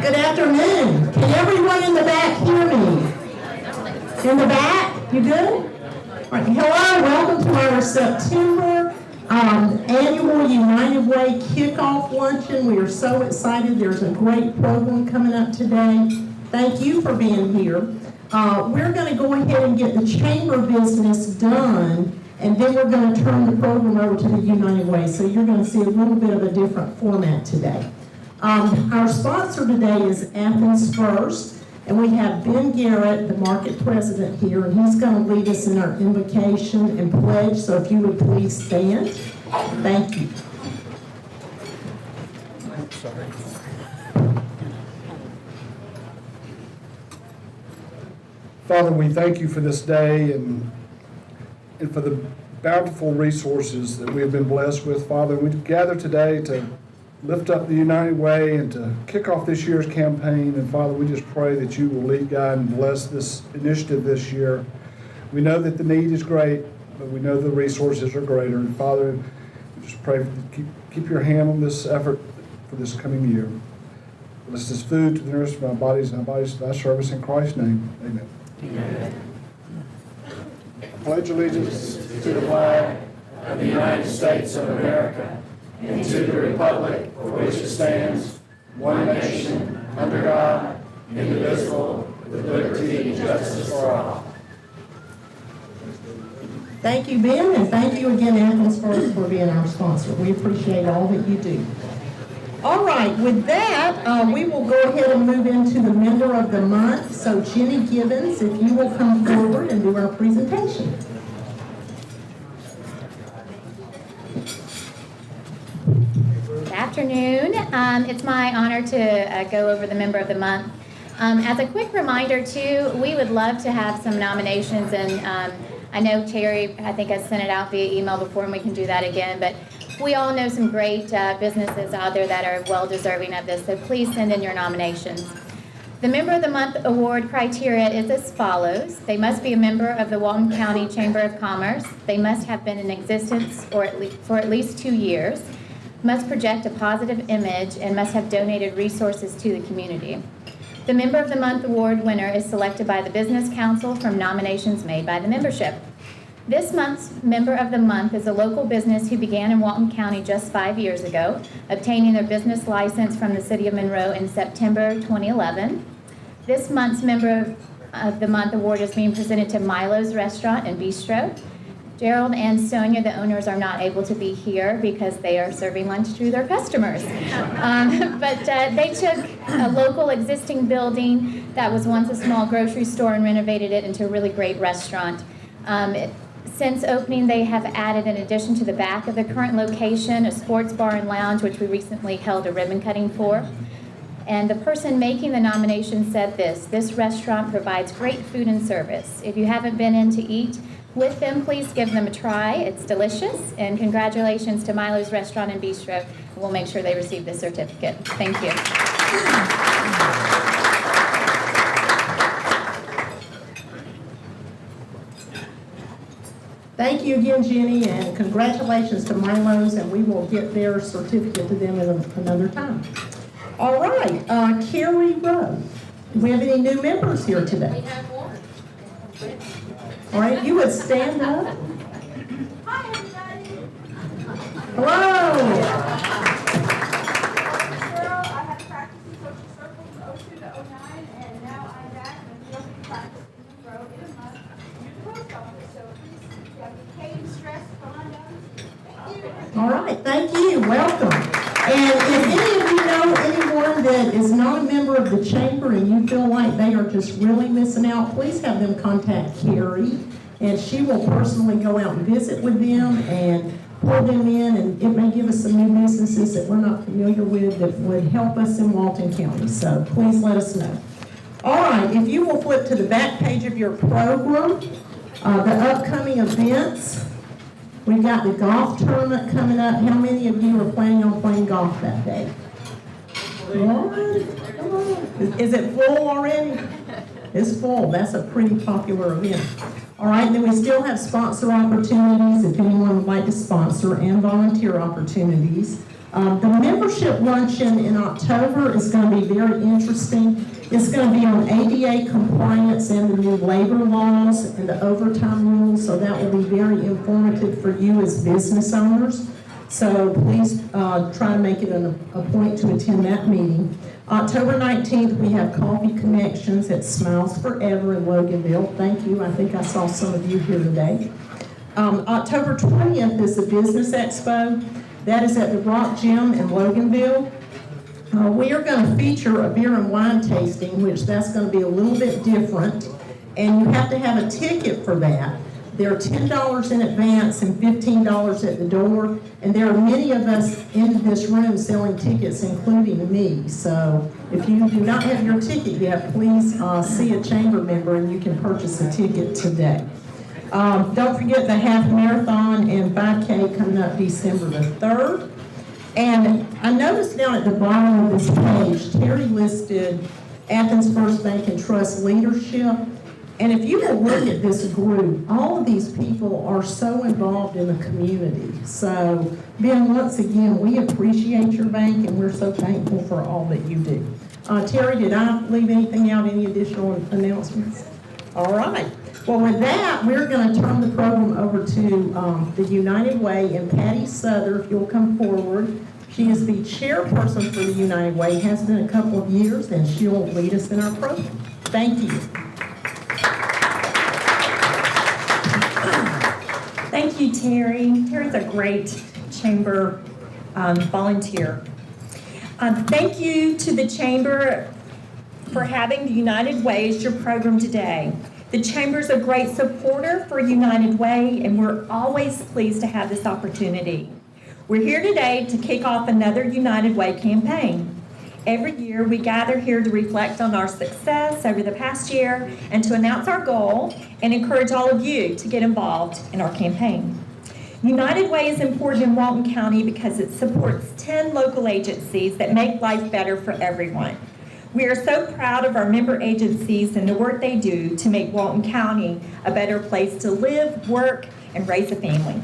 Good afternoon. Can everyone in the back hear me? In the back? You good? All right. Hello, welcome to our September annual United Way kickoff luncheon. We are so excited. There's a great program coming up today. Thank you for being here. We're going to go ahead and get the chamber business done, and then we're going to turn the program over to the United Way. So you're going to see a little bit of a different format today. Our sponsor today is Athens First, and we have Ben Garrett, the market president here, and he's going to lead us in our invocation and pledge. So if you would please stand. Thank you. Sorry. Father, we thank you for this day and for the bountiful resources that we have been blessed with. Father, we gather today to lift up the United Way and to kick off this year's campaign. And Father, we just pray that you will lead, guide, and bless this initiative this year. We know that the need is great, but we know the resources are greater. And Father, we just pray, keep your hand on this effort for this coming year. Bless this food to the nourishment of our bodies and our bodies to thy service in Christ's name. Amen. Amen. I pledge allegiance to the flag of the United States of America and to the republic for which it stands, one nation, under God, indivisible, with liberty and justice for all. Thank you, Ben, and thank you again, Athens First, for being our sponsor. We appreciate all that you do. All right, with that, we will go ahead and move into the member of the month. So Jenny Gibbons, if you will come forward and do our presentation. Good afternoon. It's my honor to go over the member of the month. As a quick reminder too, we would love to have some nominations, and I know Terry, I think, has sent it out via email before, and we can do that again, but we all know some great businesses out there that are well deserving of this, so please send in your nominations. The Member of the Month award criteria is as follows. They must be a member of the Walton County Chamber of Commerce. They must have been in existence for at least 2 years, must project a positive image, and must have donated resources to the community. The Member of the Month award winner is selected by the Business Council from nominations made by the membership. This month's Member of the Month is a local business who began in Walton County just 5 years ago, obtaining their business license from the City of Monroe in September 2011. This month's Member of the Month award is being presented to Milo's Restaurant and Bistro. Gerald and Sonia, the owners, are not able to be here because they are serving lunch to their customers. But they took a local existing building that was once a small grocery store and renovated it into a really great restaurant. Since opening, they have added, in addition to the back of the current location, a sports bar and lounge, which we recently held a ribbon cutting for. And the person making the nomination said this restaurant provides great food and service. If you haven't been in to eat with them, please give them a try. It's delicious. And congratulations to Milo's Restaurant and Bistro. We'll make sure they receive this certificate. Thank you. Thank you again, Jenny, and congratulations to Milo's, and we will get their certificate to them at another time. All right, Carrie Rowe. Do we have any new members here today? We have one. All right, you would stand up. Hi, everybody. Hello. Girl, I have practiced in social circles from 02 to 09, and now I'm back and I'm going to practice in Monroe in a month near the post office. So please, if you have any pain, stress, come on down. Thank you. All right, thank you. Welcome. And if any of you know anyone that is not a member of the chamber and you feel like they are just really missing out, please have them contact Carrie, and she will personally go out and visit with them and pull them in, and it may give us some new businesses that we're not familiar with that would help us in Walton County. So please let us know. All right, if you will flip to the back page of your program, the upcoming events. We've got the golf tournament coming up. How many of you are planning on playing golf that day? What? Come on. Is it full already? It's full. That's a pretty popular event. All right, and then we still have sponsor opportunities if anyone would like to sponsor, and volunteer opportunities. The membership luncheon in October is going to be very interesting. It's going to be on ADA compliance and the new labor laws and the overtime rules, so that will be very informative for you as business owners. So please try to make it a point to attend that meeting. October 19th, we have Coffee Connections at Smiles Forever in Loganville. Thank you. I think I saw some of you here today. October 20th is the Business Expo. That is at the Rock Gym in Loganville. We are going to feature a beer and wine tasting, which that's going to be a little bit different, and you have to have a ticket for that. They're $10 in advance and $15 at the door, and there are many of us in this room selling tickets, including me. So if you do not have your ticket yet, please see a chamber member and you can purchase a ticket today. Don't forget the half marathon and 5K coming up December the 3rd. And I noticed down at the bottom of this page, Terry listed Athens First Bank and Trust leadership. And if you will look at this group, all of these people are so involved in the community. So, Ben, once again, we appreciate your bank and we're so thankful for all that you do. Terry, did I leave anything out, any additional announcements? All right. Well, with that, we're going to turn the program over to the United Way, and Patty Souther, if you'll come forward. She is the chairperson for the United Way, has been a couple of years, and she'll lead us in our program. Thank you. Thank you, Terry. Terry's a great chamber volunteer. Thank you to the chamber for having the United Way as your program today. The chamber is a great supporter for United Way, and we're always pleased to have this opportunity. We're here today to kick off another United Way campaign. Every year, we gather here to reflect on our success over the past year and to announce our goal and encourage all of you to get involved in our campaign. United Way is important in Walton County because it supports 10 local agencies that make life better for everyone. We are so proud of our member agencies and the work they do to make Walton County a better place to live, work, and raise a family.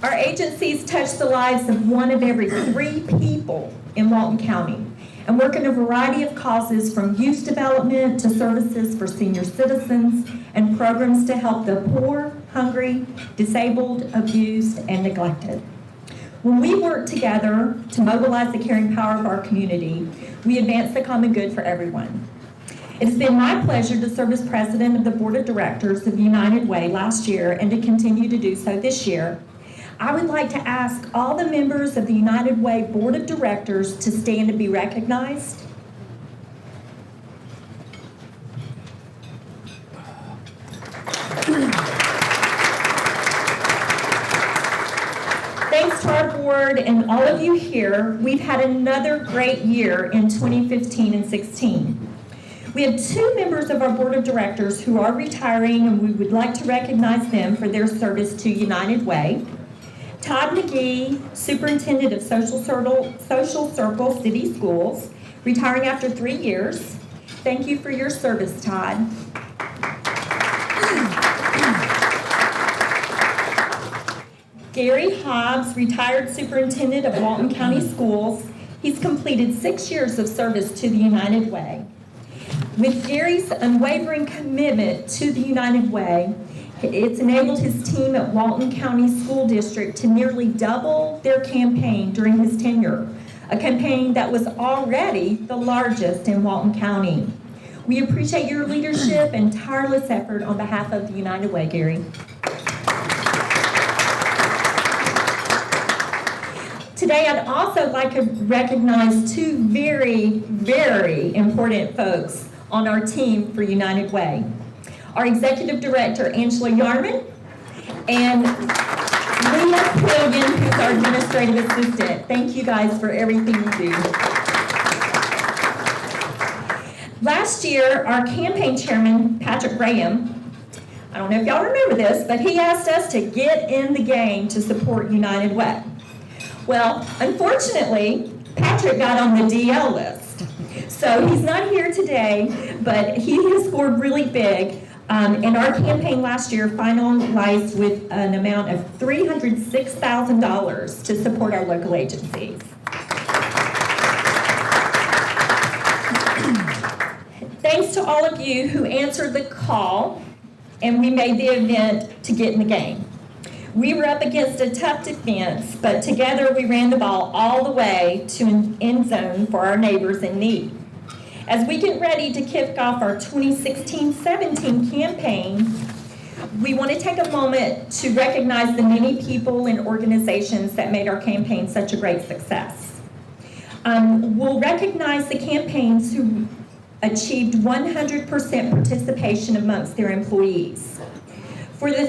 Our agencies touch the lives of 1 of every 3 people in Walton County and work in a variety of causes from youth development to services for senior citizens and programs to help the poor, hungry, disabled, abused, and neglected. When we work together to mobilize the caring power of our community, we advance the common good for everyone. It has been my pleasure to serve as president of the board of directors of United Way last year and to continue to do so this year. I would like to ask all the members of the United Way board of directors to stand and be recognized. Thanks to our board and all of you here, we've had another great year in 2015 and 16. We have 2 members of our board of directors who are retiring, and we would like to recognize them for their service to United Way. Todd McGee, Superintendent of Social Circle City Schools, retiring after 3 years. Thank you for your service, Todd. Gary Hobbs, retired Superintendent of Walton County Schools. He's completed 6 years of service to the United Way. With Gary's unwavering commitment to the United Way, it's enabled his team at Walton County School District to nearly double their campaign during his tenure, a campaign that was already the largest in Walton County. We appreciate your leadership and tireless effort on behalf of the United Way, Gary. Today, I'd also like to recognize 2 very, very important folks on our team for United Way. Our Executive Director, Angela Yarman, and Leah Pillion, who's our Administrative Assistant. Thank you guys for everything you do. Last year, our campaign chairman, Patrick Graham, I don't know if y'all remember this, but he asked us to get in the game to support United Way. Well, unfortunately, Patrick got on the DL list. So he's not here today, but he has scored really big And our campaign last year finalized with an amount of $306,000 to support our local agencies. Thanks to all of you who answered the call, and we made the event to get in the game. We were up against a tough defense, but together we ran the ball all the way to an end zone for our neighbors in need. As we get ready to kick off our 2016-17 campaign, we want to take a moment to recognize the many people and organizations that made our campaign such a great success. We'll recognize the campaigns who achieved 100% participation amongst their employees. For the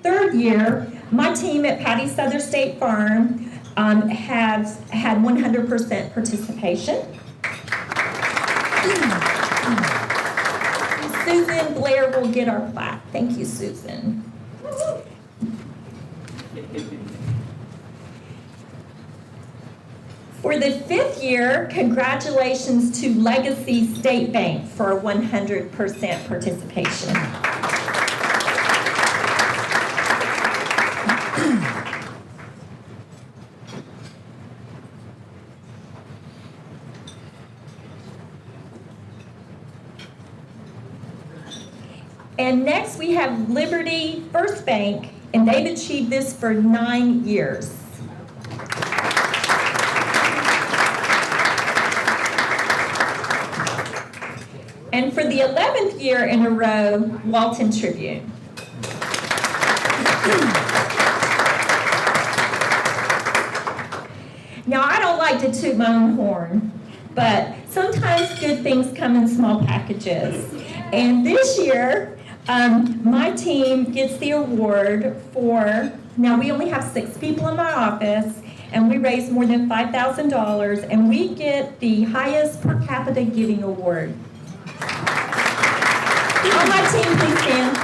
third year, my team at Patty Souther State Farm has had 100% participation. Susan Blair will get our plaque. Thank you, Susan. For the 5th year, congratulations to Legacy State Bank for 100% participation. And next we have Liberty First Bank, and they've achieved this for 9 years. And for the 11th year in a row, Walton Tribune. Now, I don't like to toot my own horn, but sometimes good things come in small packages. And this year, my team gets the award for, now we only have 6 people in my office, and we raise more than $5,000, and we get the highest per capita giving award. All my team, please stand.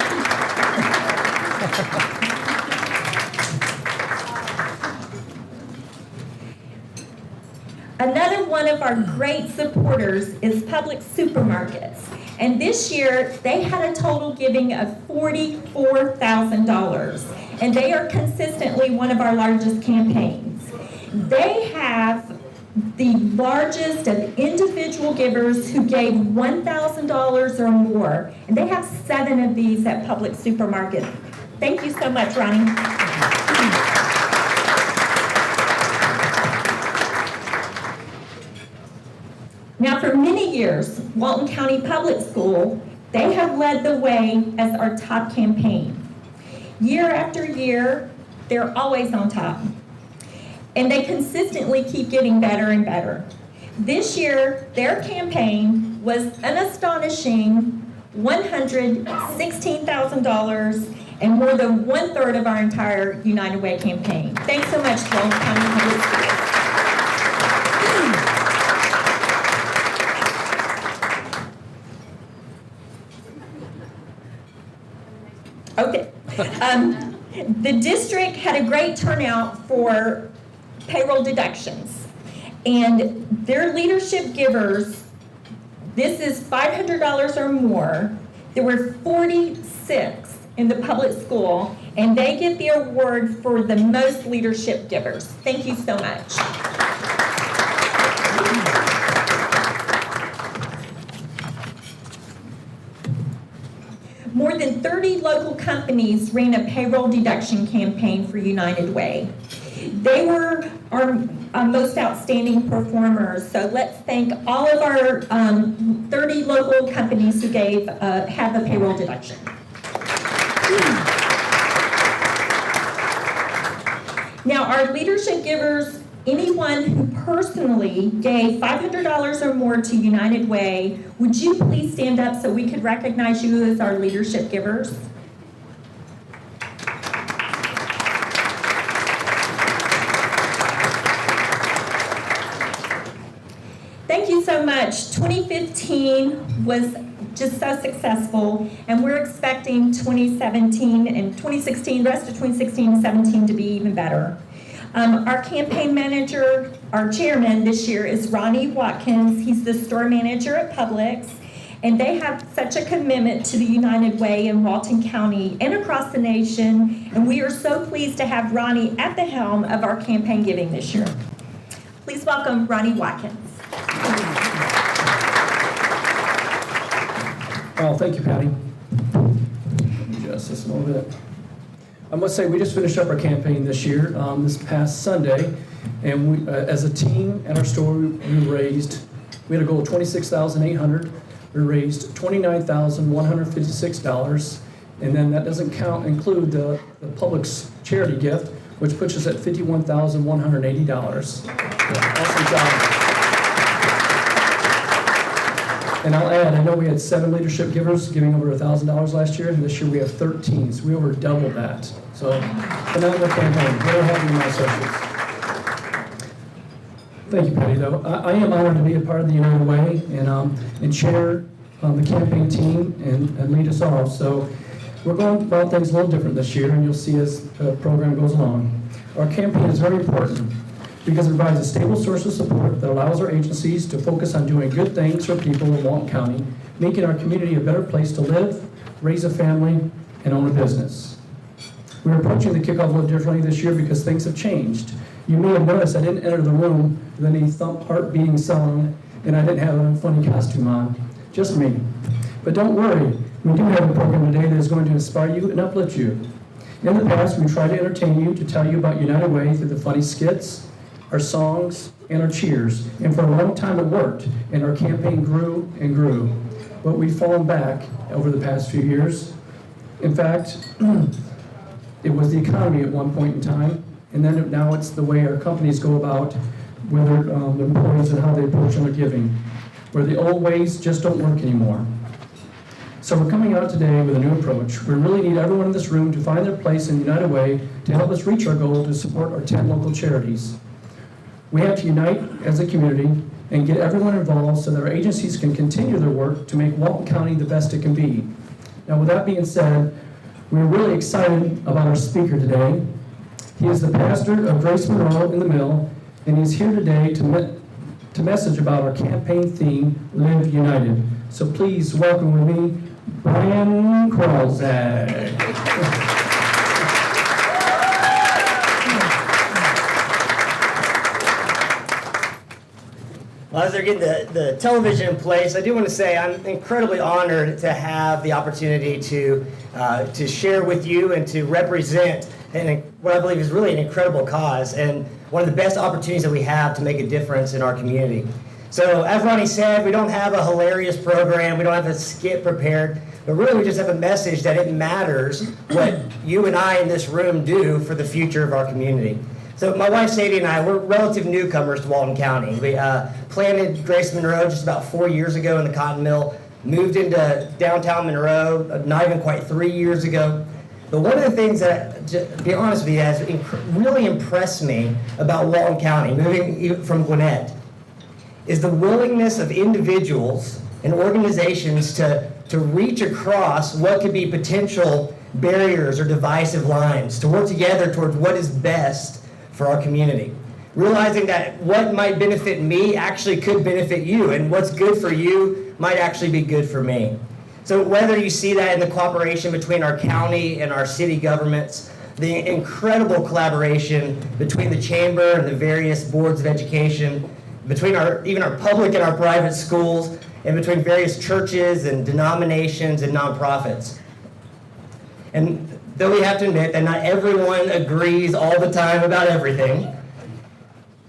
Another one of our great supporters is Public Supermarkets. And this year, they had a total giving of $44,000. And they are consistently one of our largest campaigns. They have the largest of individual givers who gave $1,000 or more. And they have 7 of these at Public Supermarkets. Thank you so much, Ronnie. Now, for many years, Walton County Public School, they have led the way as our top campaign. Year after year, they're always on top. And they consistently keep getting better and better. This year, their campaign was an astonishing $116,000 and more than 1/3 of our entire United Way campaign. Thanks so much, Walton County Public Schools. Okay. The district had a great turnout for payroll deductions. And their leadership givers, this is $500 or more. There were 46 in the public school, and they get the award for the most leadership givers. Thank you so much. More than 30 local companies ran a payroll deduction campaign for United Way. They were our most outstanding performers, so let's thank all of our 30 local companies who have a payroll deduction. Now, our leadership givers, anyone who personally gave $500 or more to United Way, would you please stand up so we could recognize you as our leadership givers? Thank you so much. 2015 was just so successful, and we're expecting 2017 and 2016, the rest of 2016 and 17 to be even better. Our campaign manager, our chairman this year is Ronnie Watkins. He's the store manager at Publix, And they have such a commitment to the United Way in Walton County and across the nation. And we are so pleased to have Ronnie at the helm of our campaign giving this year. Please welcome Ronnie Watkins. Oh, thank you, Patty. Let me adjust this a little bit. I must say, we just finished up our campaign this year, this past Sunday, and we, as a team at our store, we had a goal of $26,800. We raised $29,156, and then that doesn't include the public's charity gift, which puts us at $51,180. Awesome job. And I'll add, I know we had 7 leadership givers giving over $1,000 last year, and this year we have 13, so we over doubled that. So, phenomenal campaign. Very happy with my associates. Thank you, Patty, though. I am honored to be a part of the United Way and chair the campaign team and lead us all. So, we're going about things a little different this year, and you'll see as the program goes along. Our campaign is very important because it provides a stable source of support that allows our agencies to focus on doing good things for people in Walton County, making our community a better place to live, raise a family, and own a business. We're approaching the kickoff a little differently this year because things have changed. You may have noticed I didn't enter the room with any heart-beating song, and I didn't have a funny costume on. Just me. But don't worry, we do have a program today that is going to inspire you and uplift you. In the past, we tried to entertain you, to tell you about United Way through the funny skits, our songs, and our cheers. And for a long time it worked, and our campaign grew and grew. But we've fallen back over the past few years. In fact, it was the economy at one point in time, and then now it's the way our companies go about with their employees and how they approach their giving, where the old ways just don't work anymore. So we're coming out today with a new approach. We really need everyone in this room to find their place in the United Way to help us reach our goal to support our 10 local charities. We have to unite as a community and get everyone involved so that our agencies can continue their work to make Walton County the best it can be. Now, with that being said, we're really excited about our speaker today. He is the pastor of Grace Monroe in the Mill, and he's here today to message about our campaign theme, Live United. So please welcome with me, Brian Kralzak. Well, as they're getting the television in place, I do want to say I'm incredibly honored to have the opportunity to share with you and to represent what I believe is really an incredible cause and one of the best opportunities that we have to make a difference in our community. So as Ronnie said, we don't have a hilarious program, we don't have a skit prepared, but really we just have a message that it matters what you and I in this room do for the future of our community. So my wife Sadie and I, we're relative newcomers to Walton County. We planted Grace Monroe just about 4 years ago in the cotton mill, moved into downtown Monroe not even quite 3 years ago. But one of the things that, to be honest with you, has really impressed me about Walton County, moving from Gwinnett, is the willingness of individuals and organizations to reach across what could be potential barriers or divisive lines, to work together towards what is best for our community. Realizing that what might benefit me actually could benefit you, and what's good for you might actually be good for me. So whether you see that in the cooperation between our county and our city governments, the incredible collaboration between the chamber and the various boards of education, between even our public and our private schools, and between various churches and denominations and nonprofits. And though we have to admit that not everyone agrees all the time about everything,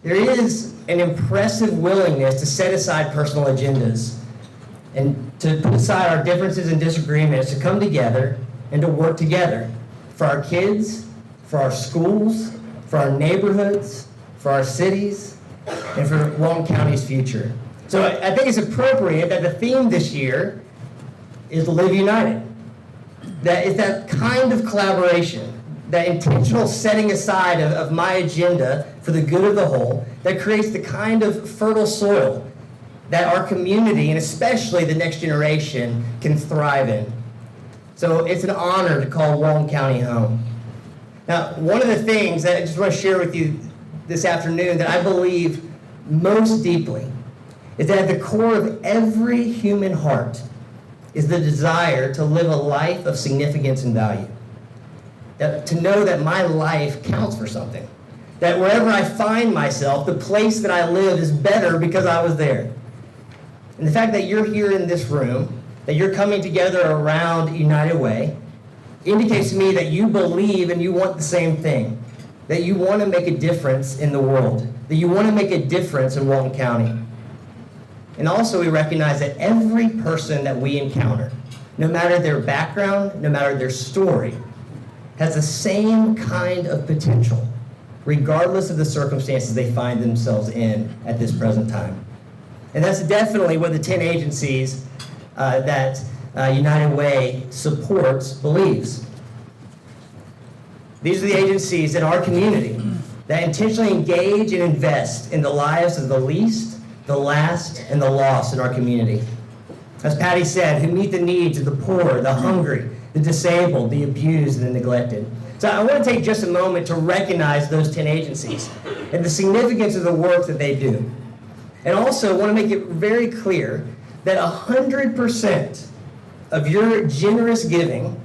there is an impressive willingness to set aside personal agendas and to put aside our differences and disagreements, to come together and to work together for our kids, for our schools, for our neighborhoods, for our cities, and for Walton County's future. So I think it's appropriate that the theme this year is Live United. That is that kind of collaboration, that intentional setting aside of my agenda for the good of the whole, that creates the kind of fertile soil that our community, and especially the next generation, can thrive in. So it's an honor to call Walton County home. Now, one of the things that I just want to share with you this afternoon that I believe most deeply is that at the core of every human heart is the desire to live a life of significance and value. To know that my life counts for something. That wherever I find myself, the place that I live is better because I was there. And the fact that you're here in this room, that you're coming together around United Way, indicates to me that you believe and you want the same thing. That you want to make a difference in the world. That you want to make a difference in Walton County. And also we recognize that every person that we encounter, no matter their background, no matter their story, has the same kind of potential, regardless of the circumstances they find themselves in at this present time. And that's definitely what the 10 agencies that United Way supports believes. These are the agencies in our community that intentionally engage and invest in the lives of the least, the last, and the lost in our community. As Patty said, who meet the needs of the poor, the hungry, the disabled, the abused, and the neglected. So I want to take just a moment to recognize those 10 agencies and the significance of the work that they do. And also want to make it very clear that 100% of your generous giving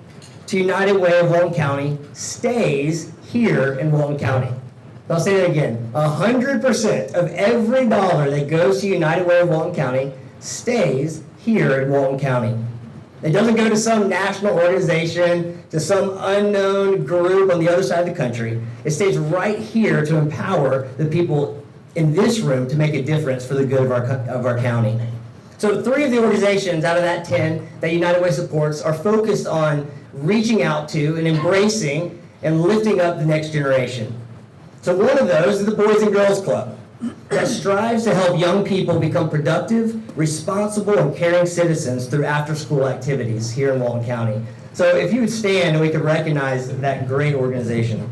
to United Way of Walton County stays here in Walton County. I'll say that again. 100% of every dollar that goes to United Way of Walton County stays here in Walton County. It doesn't go to some national organization, to some unknown group on the other side of the country. It stays right here to empower the people in this room to make a difference for the good of our county. So 3 of the organizations out of that 10 that United Way supports are focused on reaching out to and embracing and lifting up the next generation. So one of those is the Boys and Girls Club that strives to help young people become productive, responsible, and caring citizens through after-school activities here in Walton County. So if you would stand and we could recognize that great organization.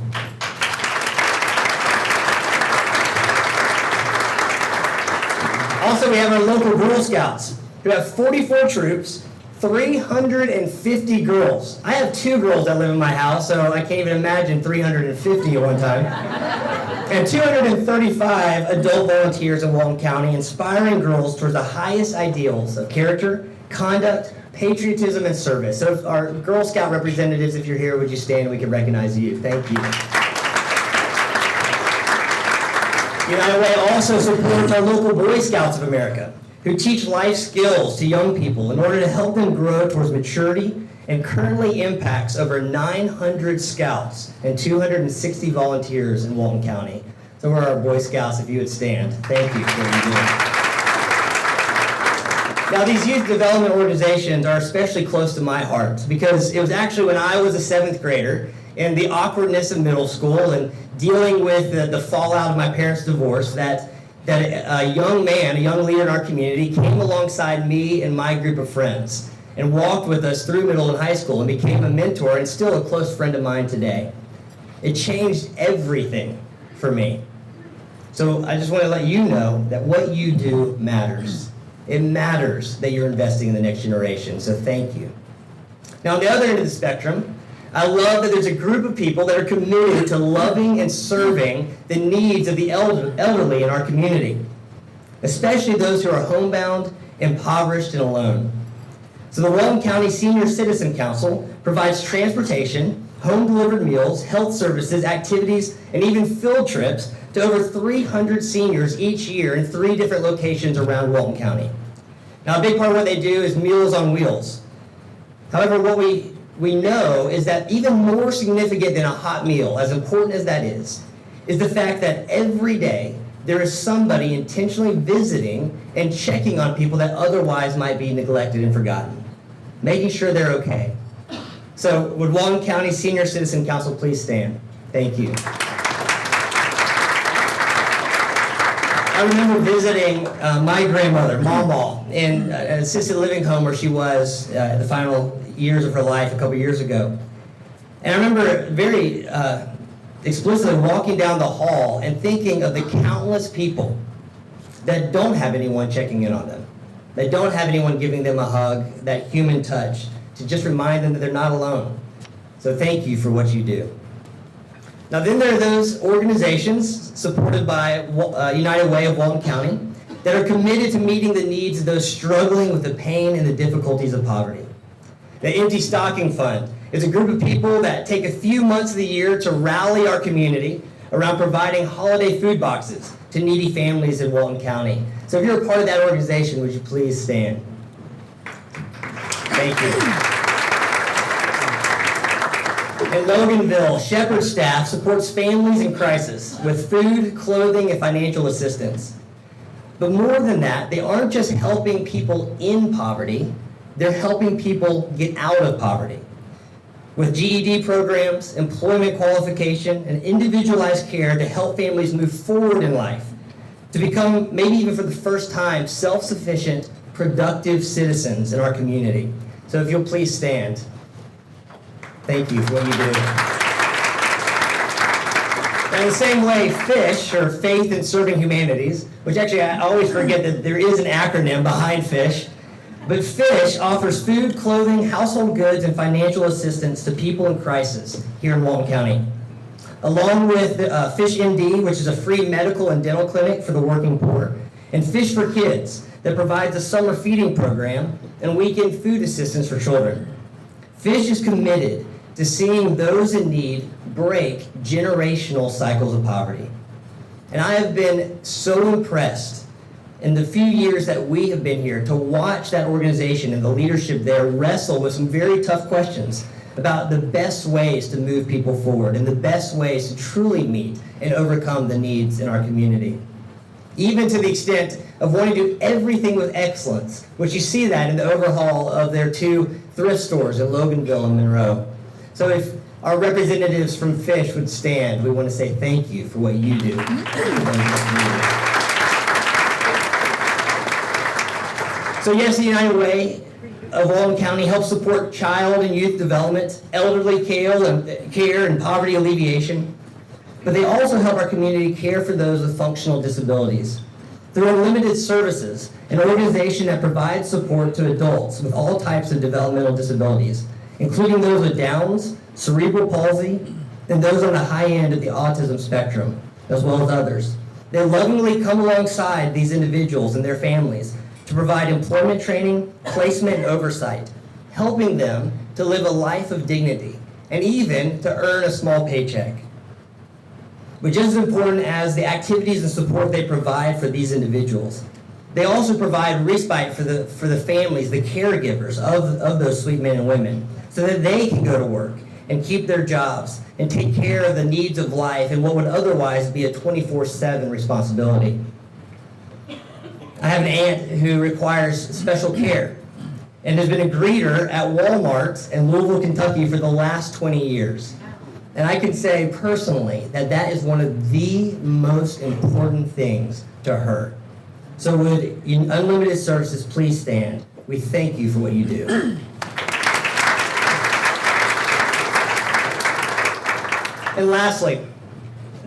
Also, we have our local Girl Scouts who have 44 troops, 350 girls. I have 2 girls that live in my house, so I can't even imagine 350 at one time. And 235 adult volunteers in Walton County, inspiring girls towards the highest ideals of character, conduct, patriotism, and service. So our Girl Scout representatives, if you're here, would you stand and we can recognize you? Thank you. United Way also supports our local Boy Scouts of America, who teach life skills to young people in order to help them grow towards maturity, and currently impacts over 900 scouts and 260 volunteers in Walton County. So we're our Boy Scouts, if you would stand. Thank you for what you do. Now, these youth development organizations are especially close to my heart because it was actually when I was a 7th grader in the awkwardness of middle school and dealing with the fallout of my parents' divorce that a young man, a young leader in our community, came alongside me and my group of friends and walked with us through middle and high school and became a mentor and still a close friend of mine today. It changed everything for me. So I just want to let you know that what you do matters. It matters that you're investing in the next generation, so thank you. Now, on the other end of the spectrum, I love that there's a group of people that are committed to loving and serving the needs of the elderly in our community, especially those who are homebound, impoverished, and alone. So the Walton County Senior Citizen Council provides transportation, home-delivered meals, health services, activities, and even field trips to over 300 seniors each year in 3 different locations around Walton County. Now, a big part of what they do is Meals on Wheels. However, what we know is that even more significant than a hot meal, as important as that is the fact that every day there is somebody intentionally visiting and checking on people that otherwise might be neglected and forgotten, making sure they're okay. So would Walton County Senior Citizen Council please stand? Thank you. I remember visiting my grandmother, Mama, in an assisted living home where she was the final years of her life a couple years ago. And I remember very explicitly walking down the hall and thinking of the countless people that don't have anyone checking in on them, that don't have anyone giving them a hug, that human touch, to just remind them that they're not alone. So thank you for what you do. Now then there are those organizations supported by United Way of Walton County that are committed to meeting the needs of those struggling with the pain and the difficulties of poverty. The Empty Stocking Fund is a group of people that take a few months of the year to rally our community around providing holiday food boxes to needy families in Walton County. So if you're a part of that organization, would you please stand? Thank you. In Loganville, Shepherd staff supports families in crisis with food, clothing, and financial assistance. But more than that, they aren't just helping people in poverty, they're helping people get out of poverty. With GED programs, employment qualification, and individualized care to help families move forward in life, to become, maybe even for the first time, self-sufficient, productive citizens in our community. So if you'll please stand. Thank you for what you do. Now, in the same way, FISH, or Faith in Serving Humanities, which actually I always forget that there is an acronym behind FISH, but FISH offers food, clothing, household goods, and financial assistance to people in crisis here in Walton County. Along with FISH MD, which is a free medical and dental clinic for the working poor, and FISH for Kids, that provides a summer feeding program and weekend food assistance for children. FISH is committed to seeing those in need break generational cycles of poverty. And I have been so impressed in the few years that we have been here to watch that organization and the leadership there wrestle with some very tough questions about the best ways to move people forward and the best ways to truly meet and overcome the needs in our community. Even to the extent of wanting to do everything with excellence, which you see that in the overhaul of their 2 thrift stores in Loganville and Monroe. So if our representatives from FISH would stand, we want to say thank you for what you do. So yes, the United Way of Walton County helps support child and youth development, elderly care and poverty alleviation, but they also help our community care for those with functional disabilities. Through Unlimited Services, an organization that provides support to adults with all types of developmental disabilities, including those with Downs, cerebral palsy, and those on the high end of the autism spectrum, as well as others. They lovingly come alongside these individuals and their families to provide employment training, placement, and oversight, helping them to live a life of dignity, and even to earn a small paycheck. But just as important as the activities and support they provide for these individuals, they also provide respite for the families, the caregivers of those sweet men and women, so that they can go to work and keep their jobs and take care of the needs of life and what would otherwise be a 24/7 responsibility. I have an aunt who requires special care and has been a greeter at Walmart in Louisville, Kentucky for the last 20 years. And I can say personally that that is one of the most important things to her. So would Unlimited Services please stand? We thank you for what you do. And lastly,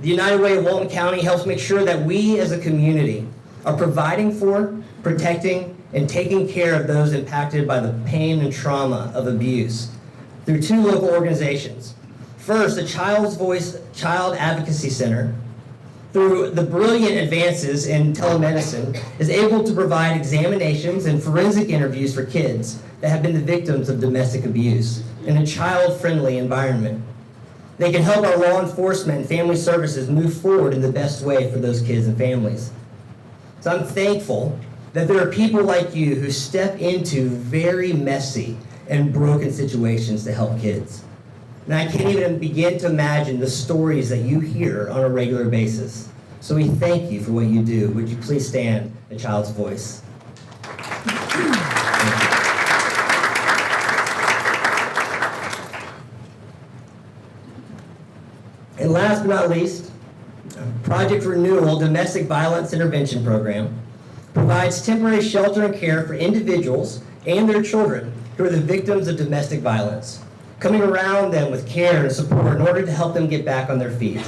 the United Way of Walton County helps make sure that we as a community are providing for, protecting, and taking care of those impacted by the pain and trauma of abuse through 2 local organizations. First, the Child's Voice Child Advocacy Center, through the brilliant advances in telemedicine, is able to provide examinations and forensic interviews for kids that have been the victims of domestic abuse in a child-friendly environment. They can help our law enforcement and family services move forward in the best way for those kids and families. So I'm thankful that there are people like you who step into very messy and broken situations to help kids. And I can't even begin to imagine the stories that you hear on a regular basis. So we thank you for what you do. Would you please stand, A Child's Voice? And last but not least, Project Renewal Domestic Violence Intervention Program provides temporary shelter and care for individuals and their children who are the victims of domestic violence, coming around them with care and support in order to help them get back on their feet.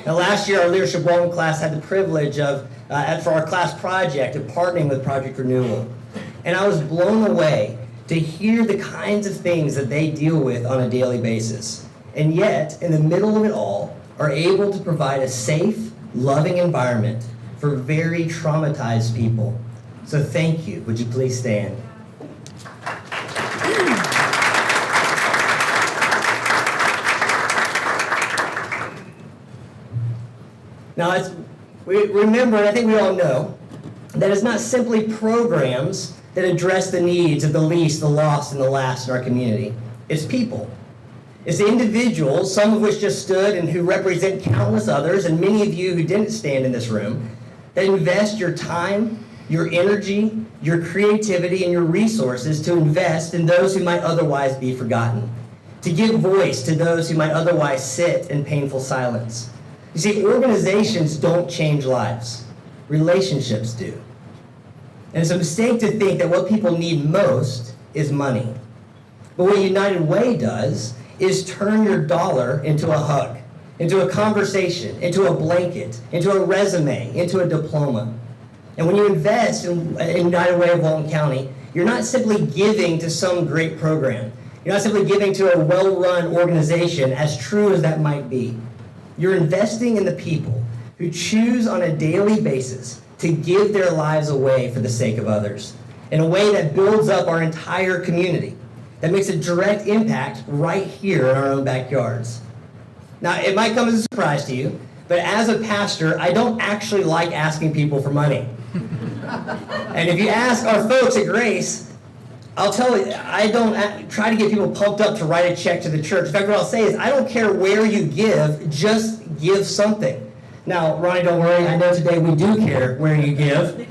Now, last year, our Leadership Walton class had the privilege of, for our class project, of partnering with Project Renewal. And I was blown away to hear the kinds of things that they deal with on a daily basis. And yet, in the middle of it all, are able to provide a safe, loving environment for very traumatized people. So thank you. Would you please stand? Now, remember, and I think we all know, that it's not simply programs that address the needs of the least, the lost, and the last in our community. It's people. It's individuals, some of which just stood and who represent countless others, and many of you who didn't stand in this room, that invest your time, your energy, your creativity, and your resources to invest in those who might otherwise be forgotten, to give voice to those who might otherwise sit in painful silence. You see, organizations don't change lives. Relationships do. And it's a mistake to think that what people need most is money. But what United Way does is turn your dollar into a hug, into a conversation, into a blanket, into a resume, into a diploma. And when you invest in United Way of Walton County, you're not simply giving to some great program. You're not simply giving to a well-run organization, as true as that might be. You're investing in the people who choose on a daily basis to give their lives away for the sake of others, in a way that builds up our entire community, that makes a direct impact right here in our own backyards. Now, it might come as a surprise to you, but as a pastor, I don't actually like asking people for money. And if you ask our folks at Grace, I'll tell you, I don't try to get people pumped up to write a check to the church. In fact, what I'll say is, I don't care where you give, just give something. Now, Ronnie, don't worry, I know today we do care where you give.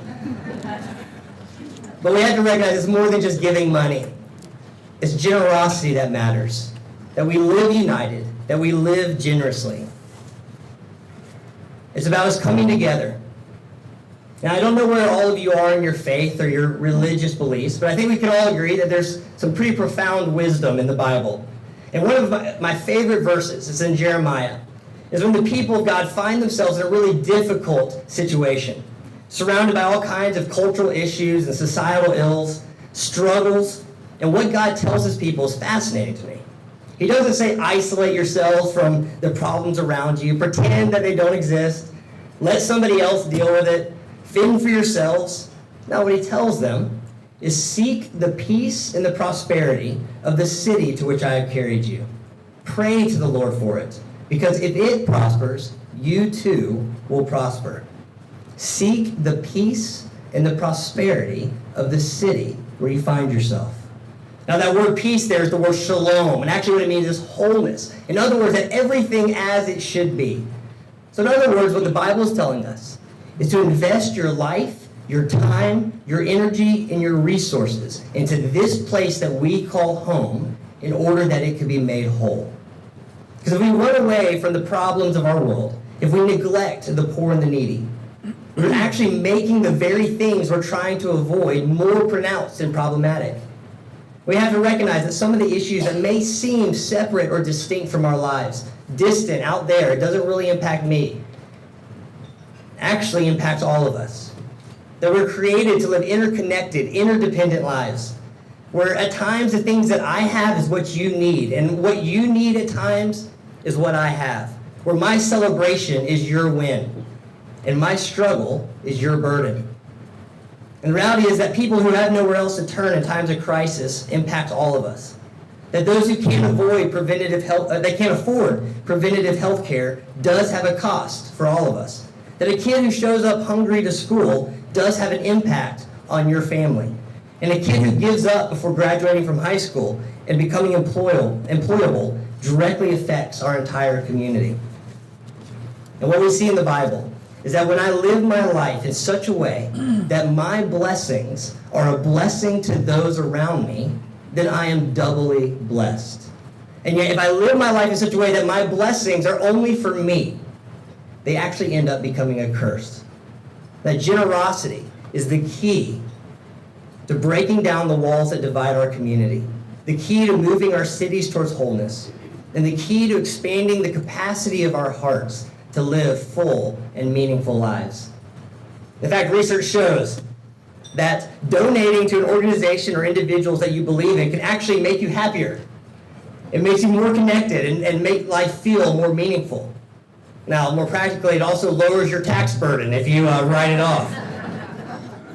But we have to recognize it's more than just giving money. It's generosity that matters, that we live united, that we live generously. It's about us coming together. Now, I don't know where all of you are in your faith or your religious beliefs, but I think we can all agree that there's some pretty profound wisdom in the Bible. And one of my favorite verses, it's in Jeremiah, is when the people of God find themselves in a really difficult situation, surrounded by all kinds of cultural issues and societal ills, struggles, and what God tells his people is fascinating to me. He doesn't say isolate yourselves from the problems around you, pretend that they don't exist, let somebody else deal with it, fend for yourselves. No, what he tells them is seek the peace and the prosperity of the city to which I have carried you. Pray to the Lord for it, because if it prospers, you too will prosper. Seek the peace and the prosperity of the city where you find yourself. Now, that word peace there is the word shalom, and actually what it means is wholeness. In other words, that everything as it should be. So in other words, what the Bible is telling us is to invest your life, your time, your energy, and your resources into this place that we call home in order that it can be made whole. Because if we run away from the problems of our world, if we neglect the poor and the needy, we're actually making the very things we're trying to avoid more pronounced and problematic. We have to recognize that some of the issues that may seem separate or distinct from our lives, distant, out there, it doesn't really impact me, actually impacts all of us. That we're created to live interconnected, interdependent lives, where at times the things that I have is what you need, and what you need at times is what I have. Where my celebration is your win, and my struggle is your burden. And the reality is that people who have nowhere else to turn in times of crisis impact all of us. That those who can't afford preventative health care does have a cost for all of us. That a kid who shows up hungry to school does have an impact on your family. And a kid who gives up before graduating from high school and becoming employable directly affects our entire community. And what we see in the Bible is that when I live my life in such a way that my blessings are a blessing to those around me, then I am doubly blessed. And yet if I live my life in such a way that my blessings are only for me, they actually end up becoming a curse. That generosity is the key to breaking down the walls that divide our community, the key to moving our cities towards wholeness, and the key to expanding the capacity of our hearts to live full and meaningful lives. In fact, research shows that donating to an organization or individuals that you believe in can actually make you happier. It makes you more connected and make life feel more meaningful. Now, more practically, it also lowers your tax burden if you write it off.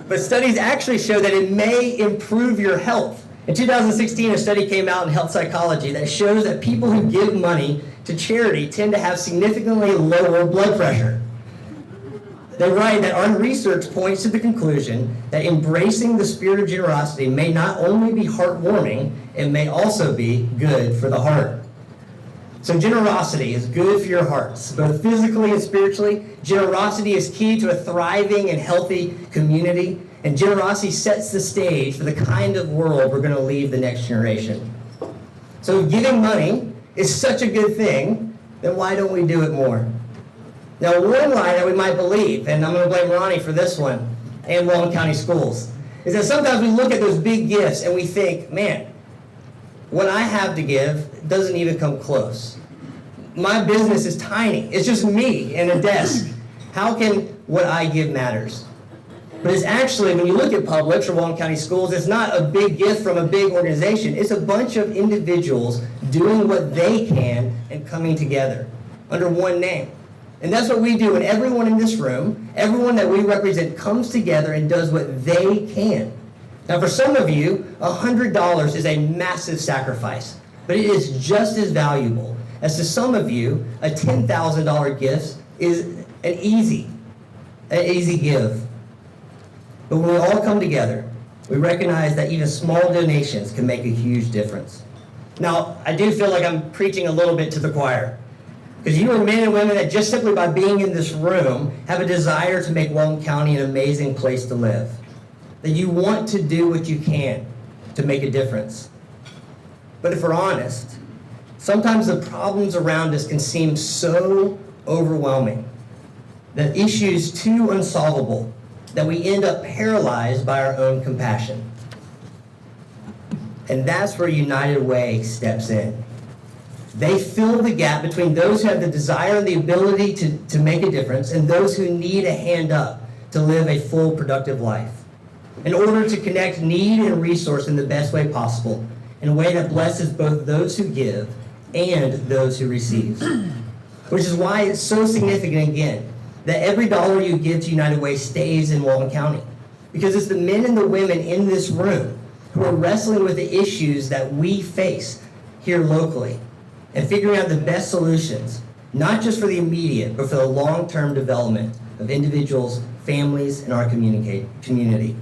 But studies actually show that it may improve your health. In 2016, a study came out in Health Psychology that shows that people who give money to charity tend to have significantly lower blood pressure. They write that our research points to the conclusion that embracing the spirit of generosity may not only be heartwarming, it may also be good for the heart. So generosity is good for your hearts, both physically and spiritually. Generosity is key to a thriving and healthy community, and generosity sets the stage for the kind of world we're going to leave the next generation. So if giving money is such a good thing, then why don't we do it more? Now, one lie that we might believe, and I'm going to blame Ronnie for this one, and Walton County Schools, is that sometimes we look at those big gifts and we think, man, what I have to give doesn't even come close. My business is tiny. It's just me and a desk. How can what I give matters? But it's actually, when you look at Publix or Walton County Schools, it's not a big gift from a big organization. It's a bunch of individuals doing what they can and coming together under one name. And that's what we do when everyone in this room, everyone that we represent comes together and does what they can. Now for some of you, $100 is a massive sacrifice, but it is just as valuable as to some of you, a $10,000 gift is an easy give. But when we all come together, we recognize that even small donations can make a huge difference. Now, I do feel like I'm preaching a little bit to the choir. Because you are men and women that just simply by being in this room have a desire to make Walton County an amazing place to live. That you want to do what you can to make a difference. But if we're honest, sometimes the problems around us can seem so overwhelming, that issues too unsolvable, that we end up paralyzed by our own compassion. And that's where United Way steps in. They fill the gap between those who have the desire and the ability to make a difference and those who need a hand up to live a full, productive life. In order to connect need and resource in the best way possible, in a way that blesses both those who give and those who receive. Which is why it's so significant, again, that every dollar you give to United Way stays in Walton County. Because it's the men and the women in this room who are wrestling with the issues that we face here locally and figuring out the best solutions, not just for the immediate, but for the long-term development of individuals, families, and our community.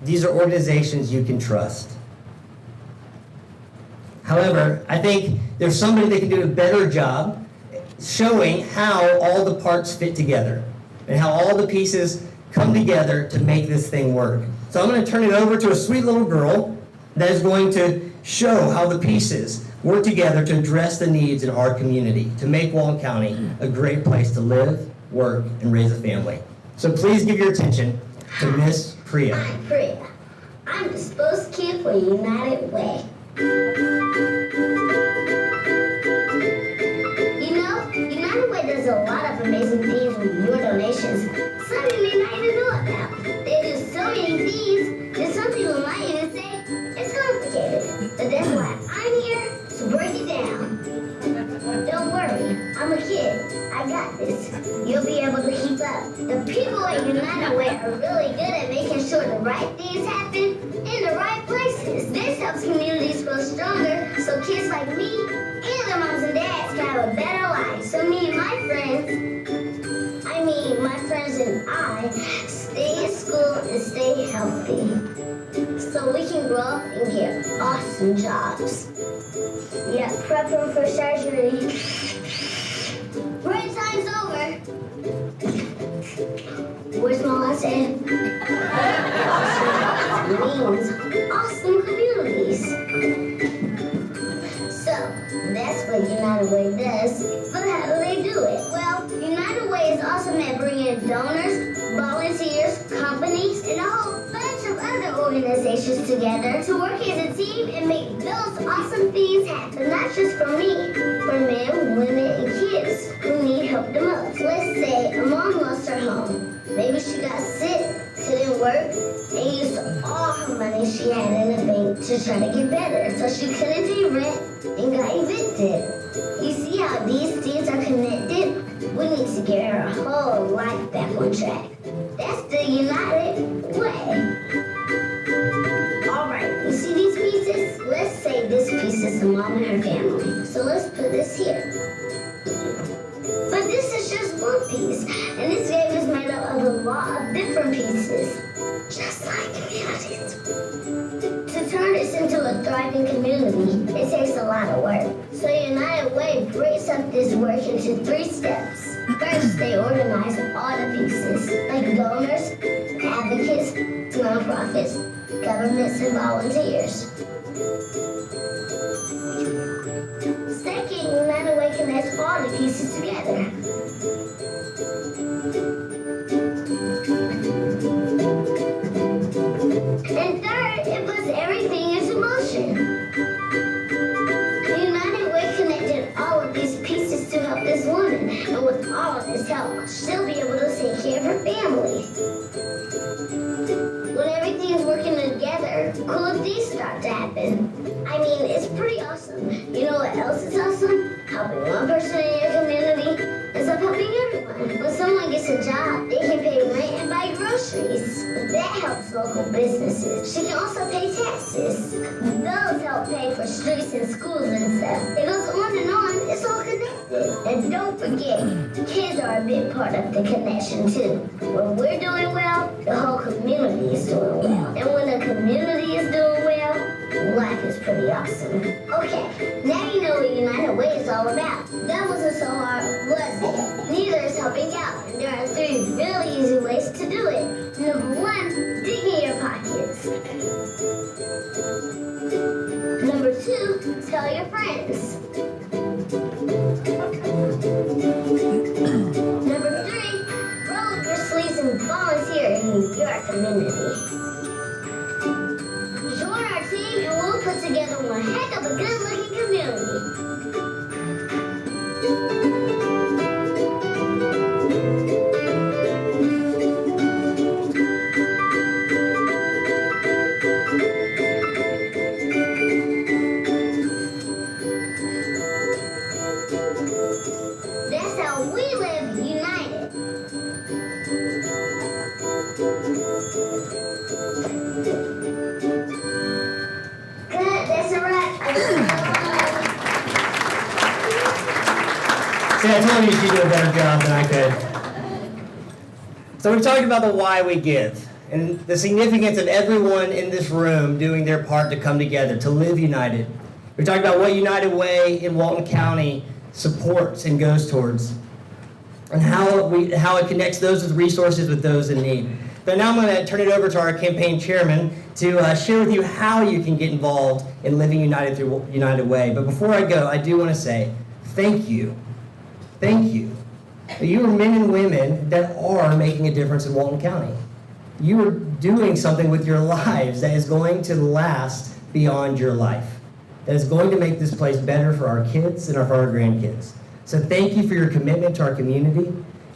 These are organizations you can trust. However, I think there's somebody that can do a better job showing how all the parts fit together and how all the pieces come together to make this thing work. So I'm going to turn it over to a sweet little girl that is going to show how the pieces work together to address the needs in our community, to make Walton County a great place to live, work, and raise a family. So please give your attention to Miss Priya. I'm Priya. I'm the spokes kid for United Way. United Way does a lot of amazing things with your donations. Some you may not even know about. They do so many things that some people might even say it's complicated. But that's why I'm here to break it down. Don't worry, I'm a kid. I got this. You'll be able to keep up. The people at United Way are really good at making sure the right things happen in the right places. This helps communities grow stronger so kids like me and their moms and dads can have a better life. So me and my friends and I stay in school and stay healthy. So we can grow up and get awesome jobs. Yeah, prepping for surgery. Break time's over. Where's my last name? Awesome means awesome communities. So, that's what United Way does, but how do they do it? Well, United Way is awesome at bringing donors, volunteers, companies, and a whole bunch of other organizations together to work as a team and make those awesome things happen. Not just for me, for men, women, and kids who need help the most. Let's say a mom lost her home. Maybe she got sick, couldn't work, and used all her money she had in the bank to try to get better. So she couldn't pay rent and got evicted. You see how these things are connected? We need to get her whole life back on track. That's the United Way. Alright, you see these pieces? Let's say this piece is the mom and her family. So let's put this here. But this is just one piece, and this game is made up of different pieces, just like communities. To turn this into a thriving community, it takes a lot of work. So United Way breaks up this work into 3 steps. First, they organize all the pieces, like donors, advocates, nonprofits, governments, and volunteers. Second, United Way connects all the pieces together. And third, it puts everything into motion. The United Way connected all of these pieces to help this woman, and with all of this help, she'll be able to take care of her family. When everything is working together, cool things start to happen. I mean, it's pretty awesome. You know what else is awesome? Helping one person in your community ends up helping everyone. When someone gets a job, they can pay rent and buy groceries. That helps local businesses. She can also pay taxes. Those help pay for streets and schools and stuff. It goes on and on. It's all connected. And don't forget, kids are a big part of the connection too. When we're doing well, the whole community is doing well. And when the community is doing well, life is pretty awesome. Okay, now you know what United Way is all about. That wasn't so hard, was it? Neither is helping out, and there are 3 really easy ways to do it. Number 1, dig in your pockets. Number 2, tell your friends. Number 3, roll up your sleeves and volunteer in your community. Join our team and we'll put together one heck of a good-looking community. That's how we live united. Good, that's a wrap. See, I told you she'd do a better job than I could. So we've talked about the why we give and the significance of everyone in this room doing their part to come together, to live united. We talked about what United Way in Walton County supports and goes towards, and how it connects those with resources with those in need. But now I'm going to turn it over to our campaign chairman to share with you how you can get involved in living united through United Way. But before I go, I do want to say thank you. Thank you. You are men and women that are making a difference in Walton County. You are doing something with your lives that is going to last beyond your life, that is going to make this place better for our kids and for our grandkids. So thank you for your commitment to our community.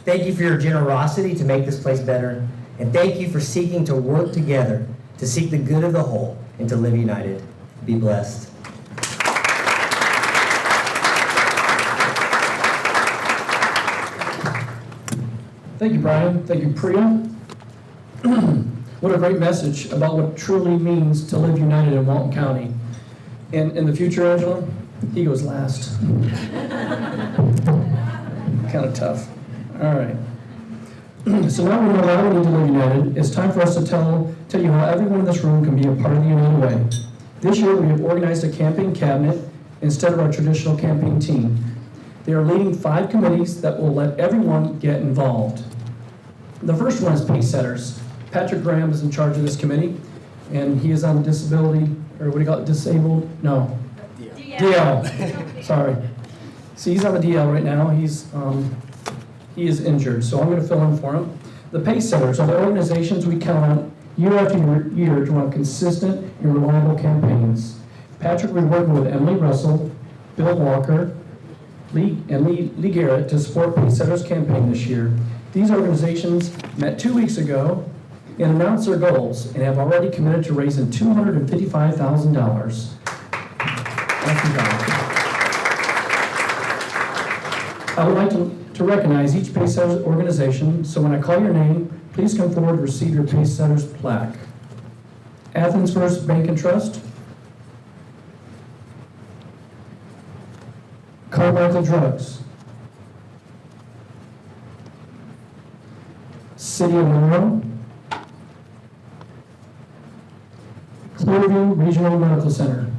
Thank you for your generosity to make this place better. And thank you for seeking to work together to seek the good of the whole and to live united. Be blessed. Thank you, Brian. Thank you, Priya. What a great message about what it truly means to live united in Walton County. And in the future, Angela, he goes last. Kind of tough. All right. So now we know why we need to live united. It's time for us to tell you how everyone in this room can be a part of the United Way. This year we have organized a campaign cabinet instead of our traditional campaign team. They are leading 5 committees that will let everyone get involved. The first one is pace setters. Patrick Graham is in charge of this committee, and he is on disability, or what do you call it, disabled? No. DL. Sorry. See, he's on the DL right now. He is injured, so I'm going to fill in for him. The pace setters are the organizations we count on year after year to run consistent and reliable campaigns. Patrick will be working with Emily Russell, Bill Walker, Lee Garrett to support Pace Setters campaign this year. These organizations met 2 weeks ago and announced their goals and have already committed to raising $255,000. I would like to recognize each Pace Setters organization, so when I call your name, please come forward to receive your Pace Setters plaque. Athens First Bank and Trust, Carmichael Drugs, City of Monroe, Clearview Regional Medical Center.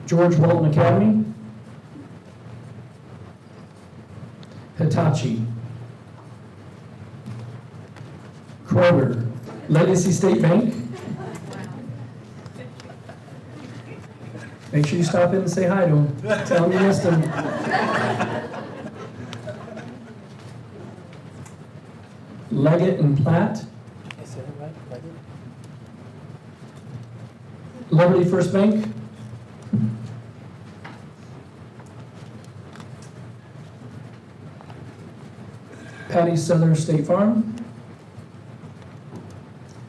George Walton Academy. Hitachi. Kroger. Legacy State Bank. Make sure you stop in and say hi to them. Tell them you missed them. Leggett and Platt. Liberty First Bank. Patty Souther State Farm.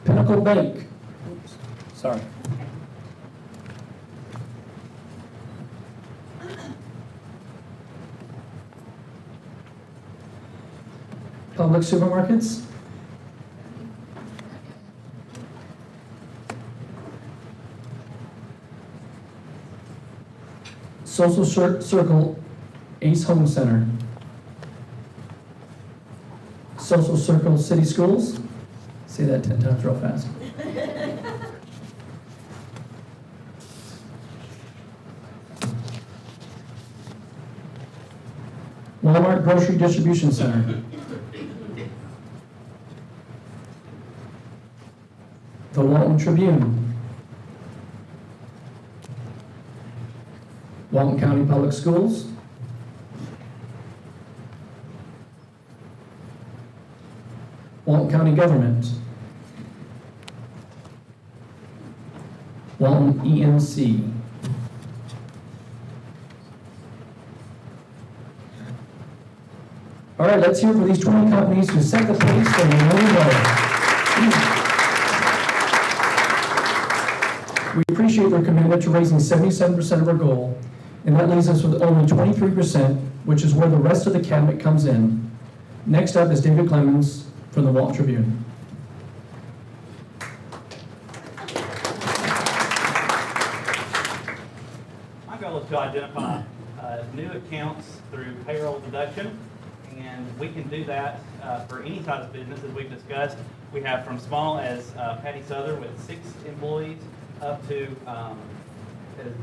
Pinnacle Bank. Oops, sorry. Public supermarkets. Social Circle Ace Home Center. Social Circle City Schools. Say that 10 times real fast. Walmart Grocery Distribution Center. The Walton Tribune. Walton County Public Schools. Walton County Government. Walton EMC. All right, let's hear from these 20 companies who set the pace for the United Way. We appreciate their commitment to raising 77% of our goal, and that leaves us with only 23%, which is where the rest of the cabinet comes in. Next up is David Clemens from the Walton Tribune. My goal is to identify new accounts through payroll deduction, and we can do that for any size business, as we've discussed. We have from small as Patty Souther with 6 employees up to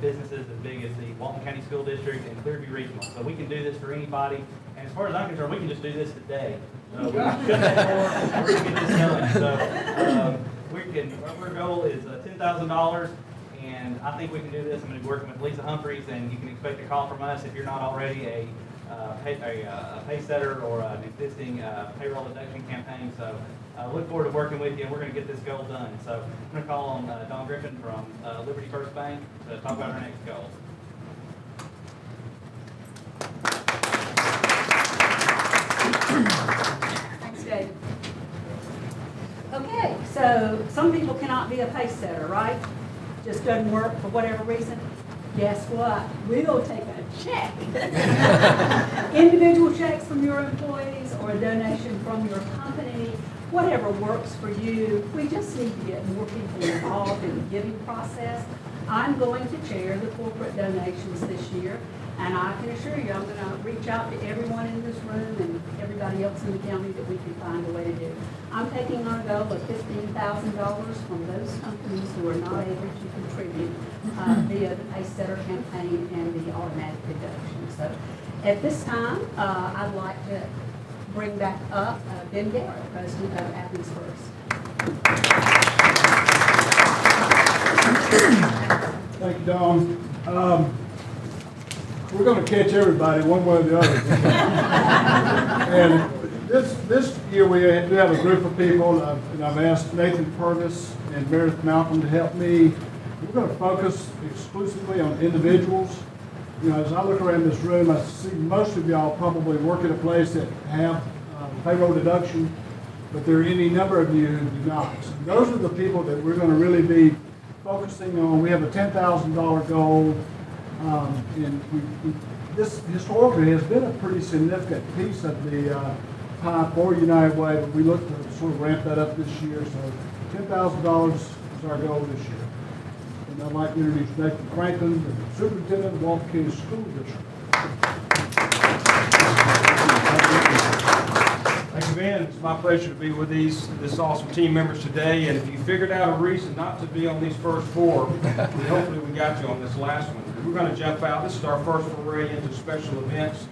businesses as big as the Walton County School District and Clearview Regional. So we can do this for anybody, and as far as I'm concerned, we can just do this today. We can shut that door, we're gonna get this done. So our goal is $10,000, and I think we can do this. I'm gonna be working with Lisa Humphreys, and you can expect a call from us if you're not already a pay setter or an existing payroll deduction campaign. So look forward to working with you, and we're going to get this goal done. So I'm going to call on Don Griffin from Liberty First Bank to talk about our next goal. Thanks, Dave. Okay, so some people cannot be a pace setter, right? Just doesn't work for whatever reason. Guess what? We'll take a check. Individual checks from your employees or a donation from your company, whatever works for you. We just need to get more people involved in the giving process. I'm going to chair the corporate donations this year, and I can assure you I'm going to reach out to everyone in this room and everybody else in the county that we can find a way to do. I'm taking on a goal of $15,000 from those companies who are not able to contribute via the Pace Setter campaign and the automatic deduction. So at this time, I'd like to bring back up Ben Garrett, president of Athens First. Thank you, Dawn. We're going to catch everybody one way or the other. And this year we do have a group of people, and I've asked Nathan Purvis and Meredith Malcolm to help me. We're going to focus exclusively on individuals. You know, as I look around this room, I see most of y'all probably work at a place that have payroll deduction, but there are any number of you who do not. So those are the people that we're going to really be focusing on. We have a $10,000 goal, and this historically has been a pretty significant piece of the pie for United Way, but we look to sort of ramp that up this year. So $10,000 is our goal this year. And I'd like to introduce Nathan Franklin, the superintendent of Walton County School District. event. It's my pleasure to be with this awesome team members today. And if you figured out a reason not to be on these first four, hopefully we got you on this last one. We're going to jump out. This is our first foray into special events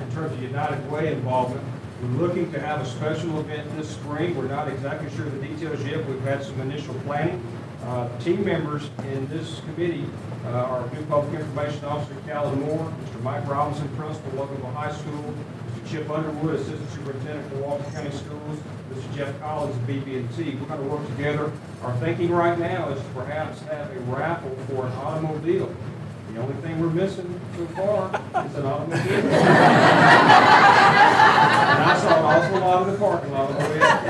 in terms of United Way involvement. We're looking to have a special event this spring. We're not exactly sure the details yet. We've had some initial planning. Team members in this committee are new Public Information Officer Callan Moore, Mr. Mike Robinson, Principal, Loganville High School, Mr. Chip Underwood, Assistant Superintendent for Walton County Schools, Mr. Jeff Collins, BB&T. We're going to work together. Our thinking right now is to perhaps have a raffle for an automobile. The only thing we're missing so far is an automobile. And I saw an awful lot of the parking lot on the way up.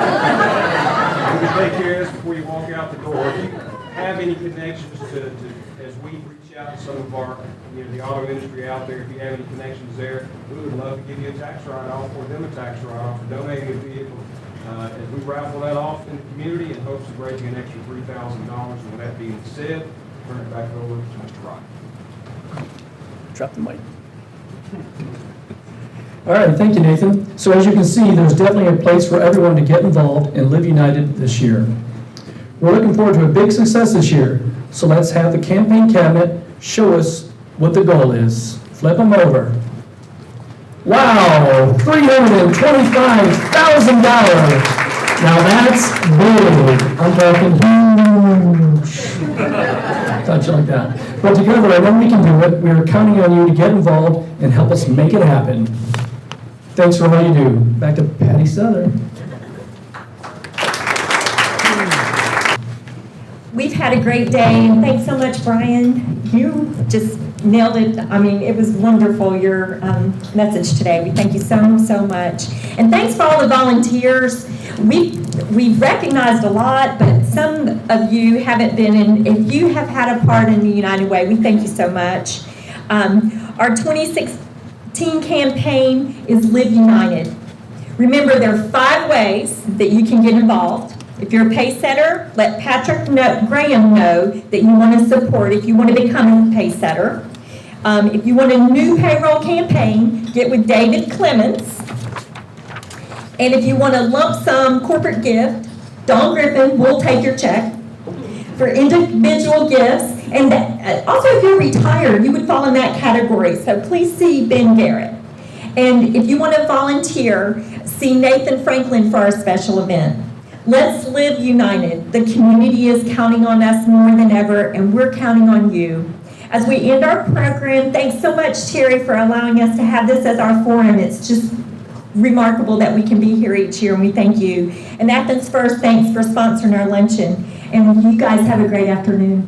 You can take care of this before you walk out the door. If you have any connections to as we reach out to some of our, the auto industry out there, if you have any connections there, we would love to give you a tax write-off or them a tax write-off for donating a vehicle. As we raffle that off in the community in hopes of raising an extra $3,000. And with that being said, turn it back over to Mr. Wright. Drop the mic. All right, thank you, Nathan. So as you can see, there's definitely a place for everyone to get involved and live united this year. We're looking forward to a big success this year. So let's have the campaign cabinet show us what the goal is. Flip them over. Wow, $325,000. Now that's big. I'm talking huge. Touch it like that. But together, I know we can do it. We are counting on you to get involved and help us make it happen. Thanks for all you do. Back to Patty Southern. We've had a great day, and thanks so much, Brian. You just nailed it. I mean, it was wonderful, your message today. We thank you so, so much. And thanks for all the volunteers. We've recognized a lot, but some of you haven't been, and if you have had a part in the United Way, we thank you so much. Our 2016 campaign is Live United. Remember, there are 5 ways that you can get involved. If you're a pay setter, let Patrick Graham know that you want to support if you want to become a pay setter. If you want a new payroll campaign, get with David Clements. And if you want a lump sum corporate gift, Don Griffin will take your check. For individual gifts, and also if you're retired, you would fall in that category. So please see Ben Garrett. And if you want to volunteer, see Nathan Franklin for our special event. Let's live united. The community is counting on us more than ever, and we're counting on you. As we end our program, thanks so much, Terry, for allowing us to have this as our forum. It's just remarkable that we can be here each year, and we thank you. And Athens First, thanks for sponsoring our luncheon. And you guys have a great afternoon.